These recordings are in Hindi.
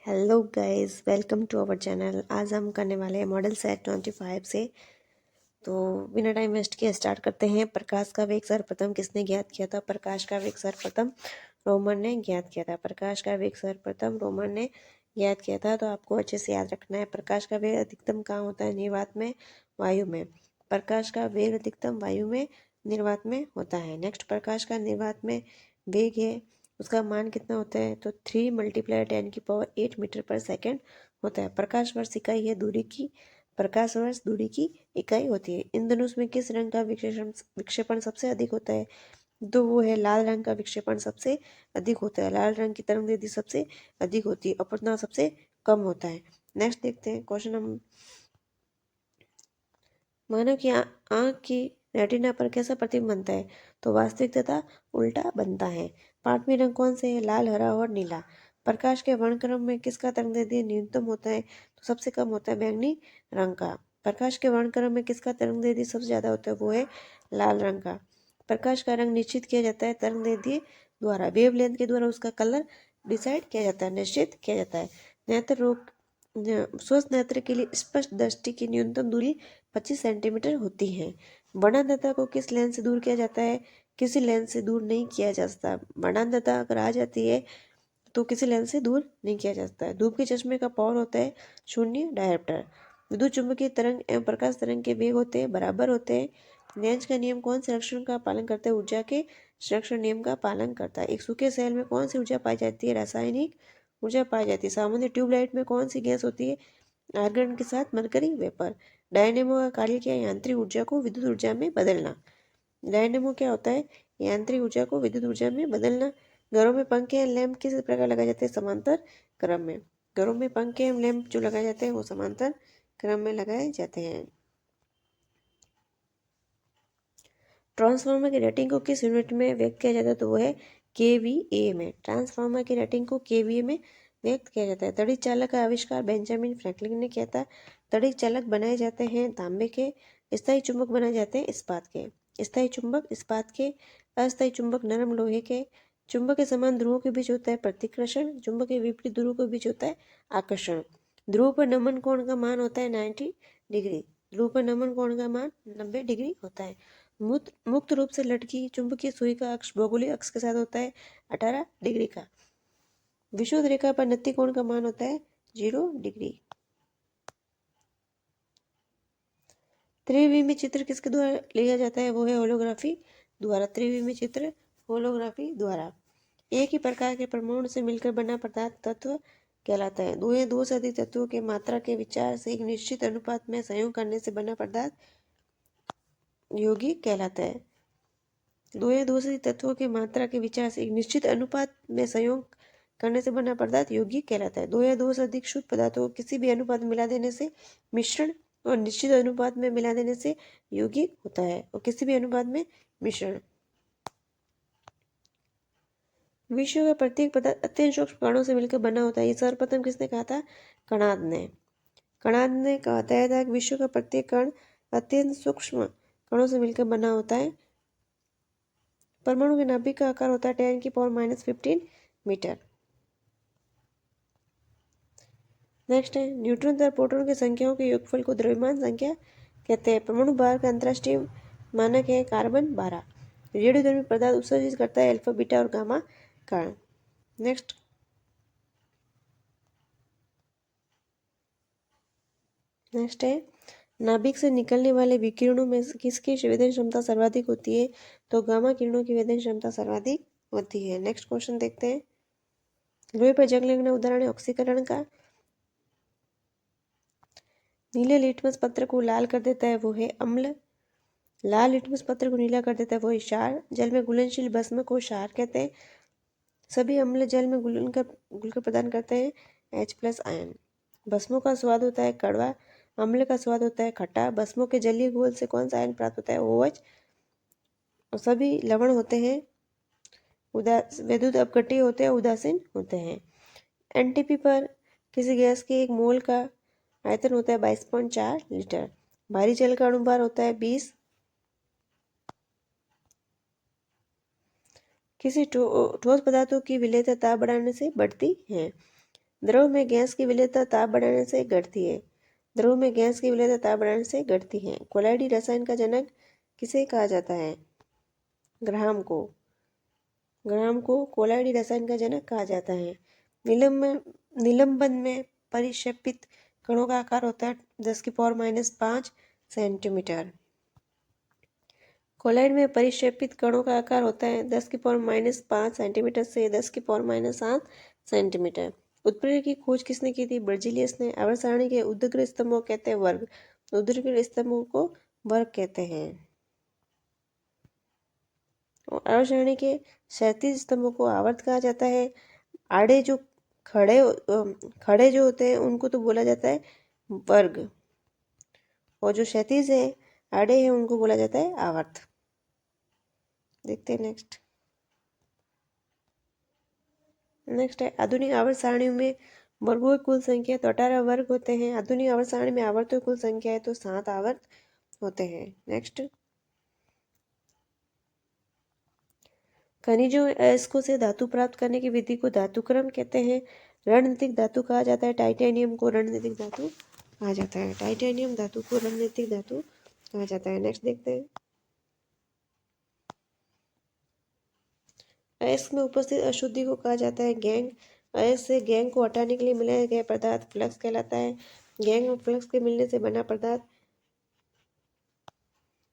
Hello guys, welcome to our channel. आज हम करने वाले हैं मॉडल सेट 25 से। तो बिना टाइम वेस्ट किए स्टार्ट करते हैं। प्रकाश का वेग सर्वप्रथम किसने ज्ञात किया था? प्रकाश का वेग सर्वप्रथम रोमन ने ज्ञात किया था। प्रकाश का वेग सर्वप्रथम रोमन ने ज्ञात किया था। तो आपको अच्छे से याद रखना है। प्रकाश का वेग अधिकतम कहाँ होता है? निर्वात में, वायु में। प्रकाश का वेग अधिकतम वायु में, निर्वात में होता है। नेक्स्ट, प्रकाश का निर्वात में वेग है, उसका मान कितना होता है? तो 3 × 10⁸ मीटर पर सेकेंड होता है। प्रकाश वर्ष इकाई है दूरी की। प्रकाश वर्ष दूरी की इकाई होती है। इंद्रधनुष में किस रंग का विक्षेपण सबसे अधिक होता है? तो वो है लाल रंग का विक्षेपण सबसे अधिक होता है। लाल रंग की तरंगदैर्घ्य सबसे अधिक होती है, अपवर्तनांक सबसे कम होता है। नेक्स्ट देखते हैं क्वेश्चन नंबर। मानव की आंख की रेटिना पर कैसा प्रतिबिंब बनता है? तो वास्तविक तथा उल्टा बनता है। पाठवी रंग कौन से है? लाल, हरा और नीला। प्रकाश के वर्णक्रम में किसका तरंगदैर्घ्य न्यूनतम होता है? तो सबसे कम होता है बैंगनी रंग का। प्रकाश के वर्णक्रम में किसका तरंगदैर्घ्य सबसे ज्यादा होता है? वो है लाल रंग का। प्रकाश का रंग निश्चित किया जाता है तरंगदैर्घ्य द्वारा। वेवलेंथ के द्वारा उसका कलर डिसाइड किया जाता है, निश्चित किया जाता है। नेत्र रोग स्वस्थ नेत्र के लिए स्पष्ट दृष्टि की न्यूनतम दूरी 25 सेंटीमीटर होती है। वर्णांधता को किस लेंस से दूर किया जाता है? किसी लेंस से दूर नहीं किया जा सकता। वर्णांधता अगर आ जाती है तो किसी लेंस से दूर नहीं किया जा सकता है। धूप के चश्मे का पावर होता है 0 डायोप्टर। विद्युत चुंबकीय तरंग एवं प्रकाश तरंग के वेग होते हैं बराबर होते हैं। लेंस का नियम कौन से संरक्षण का पालन करता है? ऊर्जा के संरक्षण नियम का पालन करता है। एक सूखे सेल में कौन सी ऊर्जा पाई जाती है? रासायनिक ऊर्जा पाई जाती है। सामान्य ट्यूबलाइट में कौन सी गैस होती है? आर्गन के साथ मरकरी वेपर। डायनेमो का कार्य क्या है? यांत्रिक ऊर्जा को विद्युत ऊर्जा में बदलना। डायनेमो क्या होता है? यांत्रिक ऊर्जा को विद्युत ऊर्जा में बदलना। घरों में पंखे या लैंप किस प्रकार लगाए जाते हैं? समांतर क्रम में। घरों में पंखे एवं लैंप जो लगाए जाते हैं वो समांतर क्रम में लगाए जाते हैं। ट्रांसफार्मर की रेटिंग को किस यूनिट में व्यक्त किया जाता है? तो वो है केवीए में। ट्रांसफार्मर की रेटिंग को केवीए में व्यक्त किया जाता है। तड़ित चालक का आविष्कार बेंजामिन फ्रैंकलिन ने किया था। तड़ित चालक बनाए जाते हैं तांबे के। स्थायी चुंबक बनाए जाते हैं इस्पात के। स्थायी चुंबक इस्पात के। अस्थायी चुंबक नरम लोहे के। चुंबक के समान ध्रुवों के बीच होता है प्रतिकर्षण। चुंबक के विपरीत ध्रुवों के बीच होता है आकर्षण। ध्रुव पर नमन कोण का मान होता है 90 डिग्री। ध्रुव पर नमन कोण का मान 90 डिग्री होता है। मुक्त रूप से लटकी चुंबकीय सुई का अक्ष भौगोलिक अक्ष के साथ होता है 18 डिग्री का। विषुवत रेखा पर नत्ती कोण का मान होता है 0 डिग्री। त्रिविमी चित्र किसके द्वारा लिया जाता है? वो है होलोग्राफी द्वारा। त्रिविमी चित्र होलोग्राफी द्वारा। एक ही प्रकार के परमाणु से मिलकर बना पदार्थ तत्व कहलाता है। दो से अधिक तत्वों के मात्रा के विचार से एक निश्चित अनुपात में संयोग करने से बना पदार्थ यौगिक कहलाता है। दो से अधिक तत्वों के मात्रा के विचार से एक निश्चित अनुपात में संयोग करने से बना पदार्थ यौगिक कहलाता है। दो से अधिक शुद्ध पदार्थों को किसी भी अनुपात में मिला देने से मिश्रण, और निश्चित अनुपात में मिला देने से यौगिक होता है, और किसी भी अनुपात में मिश्रण। विश्व का प्रत्येक पदार्थ अत्यंत सूक्ष्म कणों से मिलकर बना होता है। ये सर्वप्रथम किसने कहा था? कणाद ने। कणाद ने बताया था कि विश्व का प्रत्येक कण अत्यंत सूक्ष्म कणों से मिलकर बना होता है। परमाणु के नाभिक का आकार होता है 10⁻⁻15 मीटर। नेक्स्ट है, न्यूट्रॉन तथा प्रोटॉन की संख्याओं के योगफल को द्रव्यमान संख्या कहते हैं। परमाणु भार का अंतरराष्ट्रीय मानक है कार्बन 12। रेडियोधर्मी पदार्थ उत्सर्जित करता है अल्फा, बीटा और गामा कण। नेक्स्ट है, नाभिक से निकलने वाले विकिरणों में किसकी संवेदन क्षमता सर्वाधिक होती है? तो गामा किरणों की वेदन क्षमता सर्वाधिक होती है। नेक्स्ट क्वेश्चन देखते हैं। लोहे पर जंग लगना उदाहरण है ऑक्सीकरण का। नीले लिटमस पत्र को लाल कर देता है वो है अम्ल। लाल लिटमस पत्र को नीला कर देता है वो है क्षार। जल में घुलनशील भस्म को क्षार कहते हैं। सभी अम्ल जल में घुलकर प्रदान करते हैं H+ आयन। भस्मों का स्वाद होता है कड़वा। अम्ल का स्वाद होता है खट्टा। भस्मों के जलीय घोल से कौन सा आयन प्राप्त होता है? OH। और सभी लवण होते हैं विद्युत अपघट्य होते हैं, उदासीन होते हैं। एनटीपी पर किसी गैस के एक मोल का आयतन होता है 22.4 लीटर। भारी जल का अणुभार होता है 20। किसी ठोस पदार्थों की विलेयता ताप बढ़ाने से बढ़ती है। द्रव में गैस की विलेयता ताप बढ़ाने से घटती है। द्रव में गैस की विलेयता ताप बढ़ाने से घटती है। कोलाइडी रसायन का जनक किसे कहा जाता है? ग्राहम को। ग्राहम को कोलाइडी रसायन का जनक कहा जाता है। निलंबन में परिक्षेपित कणों का आकार होता है 10⁻⁵ सेंटीमीटर। कोलाइड में परिक्षेपित कणों का आकार होता है 10⁻⁵ सेंटीमीटर से 10⁻⁷ सेंटीमीटर। उत्प्रेरक की खोज किसने की थी? बर्जीलियस ने। आवर्त सारणी के ऊर्ध्वाधर स्तंभों को कहते हैं वर्ग। ऊर्ध्वाधर स्तंभों को वर्ग कहते हैं। आवर्त सारणी के क्षैतिज स्तंभों को आवर्त कहा जाता है। आड़े जो खड़े जो होते हैं उनको तो बोला जाता है वर्ग, और जो क्षैतिज है आड़े हैं उनको बोला जाता है आवर्त। देखते हैं नेक्स्ट है आधुनिक आवर्त सारणी में वर्गों की कुल संख्या तो 18 वर्ग होते हैं। आधुनिक आवर्त सारणी में आवर्तों की कुल संख्या है तो 7 आवर्त होते हैं। नेक्स्ट, खनिजों अयस्कों से धातु प्राप्त करने की विधि को धातुक्रम कहते हैं। रणनीतिक धातु कहा जाता है। टाइटेनियम को रणनीतिक धातु कहा जाता है। टाइटेनियम धातु को रणनीतिक धातु कहा जाता है। नेक्स्ट देखते हैं, अयस्क में उपस्थित अशुद्धि को कहा जाता है गैंग। अयस्क से गैंग को हटाने के लिए मिलाया गया पदार्थ फ्लक्स कहलाता है। गैंग और फ्लक्स के मिलने से बना पदार्थ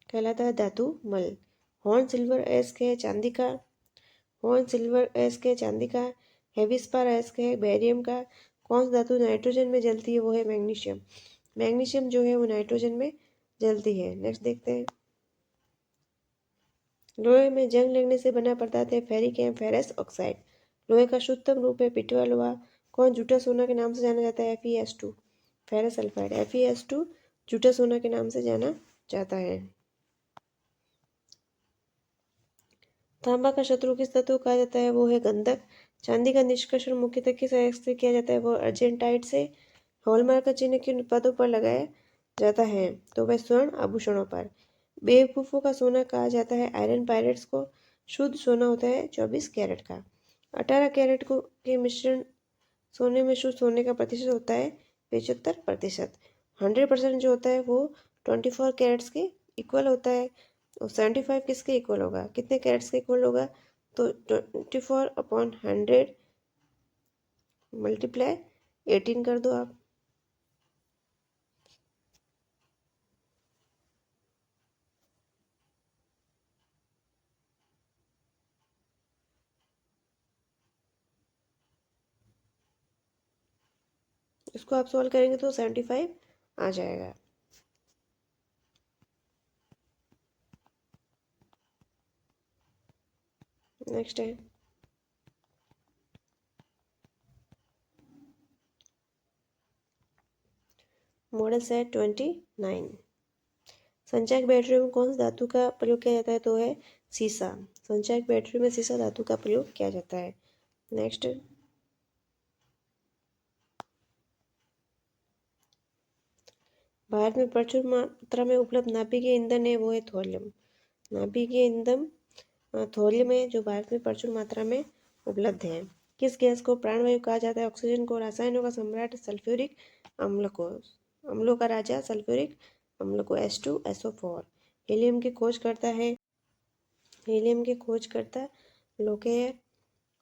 कहलाता है धातु मल। हॉर्न सिल्वर अयस्क है चांदी का। हॉर्न सिल्वर अयस्क है चांदी का। हेविस्पार अयस्क है बेरियम का। कौन सी धातु नाइट्रोजन में जलती है? वो है मैग्नीशियम। मैग्नीशियम जो है वो नाइट्रोजन में जलती है। नेक्स्ट देखते हैं, लोहे में जंग लगने से बना पदार्थ है फेरिक एवं फेरस ऑक्साइड। लोहे का शुद्धतम रूप है पिटवा लोहा। कौन झूठा सोना के नाम से जाना जाता है? Fe2 ferrous sulphide. Fe2 झूठा सोना के नाम से जाना जाता है। तांबा का शत्रु किस धातु कहा जाता है? वो है गंधक। चांदी का निष्कर्षण मुख्यतः किस अयस्क से किया जाता है? वो अर्जेंटाइट से। हॉलमार्क का चिन्ह किन उत्पादों पर लगाया जाता है? तो वह स्वर्ण आभूषणों पर। बेवकूफ़ों का सोना कहा जाता है आयरन पायरेट्स को। शुद्ध सोना होता है 24 कैरेट का। 18 कैरेट को के मिश्रण सोने में शुद्ध सोने का प्रतिशत होता है 75%। 100% जो होता है वो 24 कैरेट्स के इक्वल होता है। और 75 किसके इक्वल होगा? कितने कैरेट्स के इक्वल होगा? तो 24/100 मल्टीप्लाई 18 कर दो आप। इसको आप सॉल्व करेंगे तो 75 आ जाएगा। नेक्स्ट है, मॉडल सेट 29। संचायक बैटरी में कौन सी धातु का प्रयोग किया जाता है? तो है सीसा। संचायक बैटरी में सीसा धातु का प्रयोग किया जाता है। नेक्स्ट, भारत में प्रचुर मात्रा में उपलब्ध नाभिकीय ईंधन है वो है थोरियम। नाभिकीय ईंधन थोरियम है जो भारत में प्रचुर मात्रा में उपलब्ध है। किस गैस को प्राणवायु कहा जाता है? ऑक्सीजन को। रसायनों का सम्राट सल्फ्यूरिक अम्ल को। अम्लों का राजा सल्फ्यूरिक अम्ल को। H2SO4। हीलियम की खोज करता है। हीलियम के खोजकर्ता लोके है।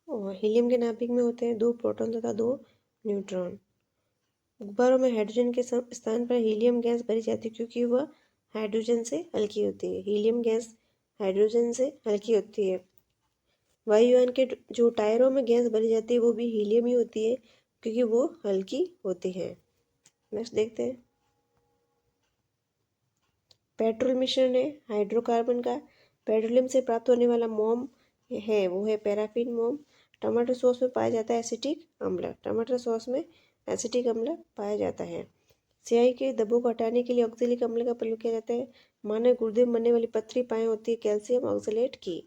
और हीलियम के नाभिक में होते हैं 2 प्रोटॉन तथा 2 न्यूट्रॉन। गुब्बारों में हाइड्रोजन के स्थान पर हीलियम गैस भरी जाती है क्योंकि वह हाइड्रोजन से हल्की होती है। हीलियम गैस हाइड्रोजन से हल्की होती है। वायुयान के जो टायरों में गैस भरी जाती है वो भी हीलियम ही होती है क्योंकि वो हल्की होती है। नेक्स्ट देखते हैं, पेट्रोल मिश्रण है हाइड्रोकार्बन का। पेट्रोलियम से प्राप्त होने वाला मोम है वो है पैराफिन मोम। टमाटर सॉस में पाया जाता है एसिटिक अम्ल। टमाटर सॉस में एसिटिक अम्ल पाया जाता है। स्याही के धब्बों को हटाने के लिए ऑक्जेलिक अम्ल का प्रयोग किया जाता है। मानव गुर्दे में बनने वाली पथरी पाए होती है कैल्शियम ऑक्सलेट की।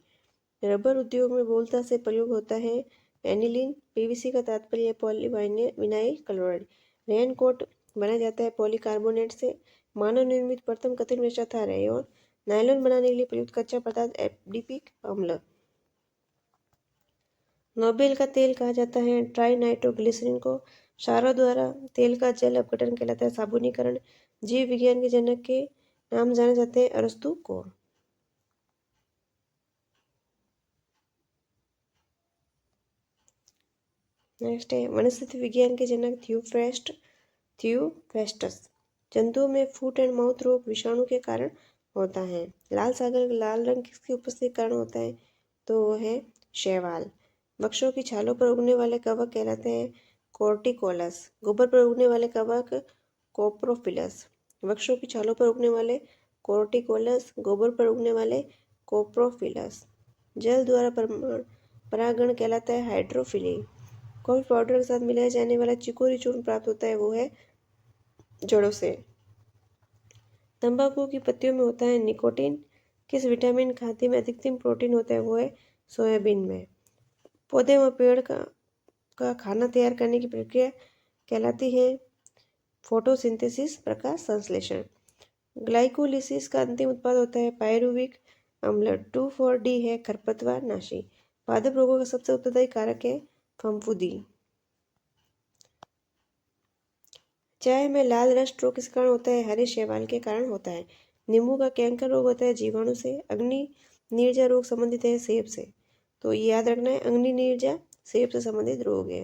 रबर उद्योग में बहुलता से प्रयोग होता है एनिलीन। पीवीसी का तात्पर्य है पॉलीविनाइल क्लोराइड। रेन कोट बनाया जाता है पॉलीकार्बोनेट से। मानव निर्मित प्रथम कठिन रेशा था रेयॉन। नायलॉन बनाने के लिए प्रयुक्त कच्चा पदार्थ एडिपिक अम्ल। नोबेल का तेल कहा जाता है ट्राई नाइट्रोग्लिसरीन को। क्षारों द्वारा तेल का जल अपघटन कहलाता है साबुनीकरण। जीव विज्ञान के जनक के नाम जाने जाते हैं अरस्तु को। नेक्स्ट है वनस्पति विज्ञान के जनक थियोफ्रेस्टस। जंतुओं में फुट एंड माउथ रोग विषाणु के कारण होता है। लाल सागर लाल रंग किसकी उपस्थिति के कारण होता है, तो वो है शैवाल। वृक्षों की छालों पर उगने वाले कवक कहलाते हैं कोर्टिकोलस। गोबर पर उगने वाले कवक कोप्रोफिलस। वृक्षों की छालों पर उगने वाले कोर्टिकोलस, गोबर पर उगने वाले कोप्रोफिलस। जल द्वारा परागण कहलाता है हाइड्रोफिली। कॉफी पाउडर के साथ मिलाया जाने वाला चिकोरी चूर्ण प्राप्त होता है, वो है जड़ों से। तंबाकू की पत्तियों में होता है निकोटीन। किस विटामिन खाद्य में अधिकतम प्रोटीन होता है, वो है सोयाबीन में। पौधे व पेड़ का खाना तैयार करने की प्रक्रिया कहलाती है फोटोसिंथेसिस, प्रकाश संश्लेषण। ग्लाइकोलिसिस का अंतिम उत्पाद होता है पायरुविक अम्ल। 2,4-D है खरपतवार नाशी। पादप रोगों का सबसे उत्तरदायी कारक है फफूंदी। चाय में लाल रस रोग किस कारण होता है, हरे शैवाल के कारण होता है। नींबू का कैंकर रोग होता है जीवाणु से। अग्नि नीरजा रोग संबंधित है सेब से, तो ये याद रखना है अग्नि नीरजा सेब से संबंधित रोग है।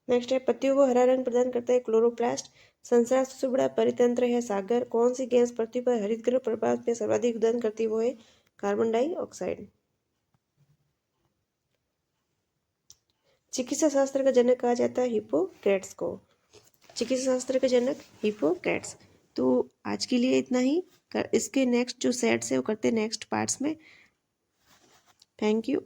नेक्स्ट है पत्तियों को हरा रंग प्रदान करता है क्लोरोप्लास्ट। संसार सबसे बड़ा परितंत्र है सागर। कौन सी गैस पृथ्वी पर हरितगृह प्रभाव में सर्वाधिक योगदान करती है, वो है कार्बन डाइऑक्साइड। चिकित्सा शास्त्र का जनक कहा जाता है हिप्पोक्रेट्स को। चिकित्सा शास्त्र के जनक हिप्पोक्रेट्स। तो आज के लिए इतना ही। इसके नेक्स्ट जो सेट्स है वो करते हैं नेक्स्ट पार्ट्स में। Thank you.